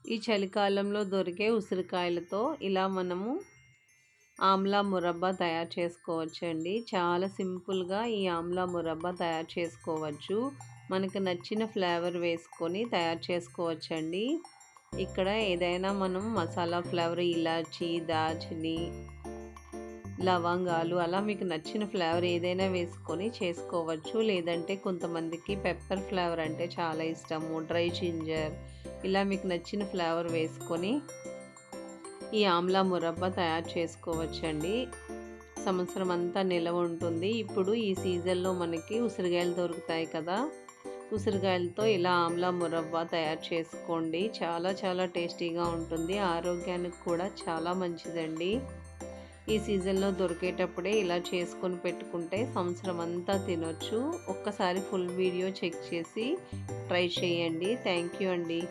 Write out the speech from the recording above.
ఈ చలికాలంలో దొరికే ఉసిరికాయలతో ఇలా మనము ఆమ్లా మురబ్బా తయారు చేసుకోవచ్చండి. చాలా సింపుల్‌గా ఈ ఆమ్లా మురబ్బా తయారు చేసుకోవచ్చు. మనకు నచ్చిన ఫ్లేవర్ వేసుకొని తయారు చేసుకోవచ్చండి. ఇక్కడ ఏదైనా మనం మసాలా ఫ్లేవర్ ఇలాచీ, దాల్చిని, లవంగాలు అలా మీకు నచ్చిన ఫ్లేవర్ ఏదైనా వేసుకొని చేసుకోవచ్చు. లేదంటే కొంతమందికి పెప్పర్ ఫ్లేవర్ అంటే చాలా ఇష్టము. డ్రై జింజర్ ఇలా మీకు నచ్చిన ఫ్లేవర్ వేసుకొని ఈ ఆమ్లా మురబ్బా తయారు చేసుకోవచ్చండి. సంవత్సరం అంతా నిలవ ఉంటుంది. ఇప్పుడు ఈ సీజన్‌లో మనకి ఉసిరికాయలు దొరుకుతాయి కదా! ఉసిరికాయలతో ఇలా ఆమ్లా మురబ్బా తయారు చేసుకోండి. చాలా చాలా టేస్టీగా ఉంటుంది. ఆరోగ్యానికి కూడా చాలా మంచిదండి. ఈ సీజన్‌లో దొరికేటప్పుడే ఇలా చేసుకొని పెట్టుకుంటే సంవత్సరం అంతా తినొచ్చు. ఒక్కసారి ఫుల్ వీడియో చెక్ చేసి ట్రై చేయండి. థ్యాంక్ యూ అండి.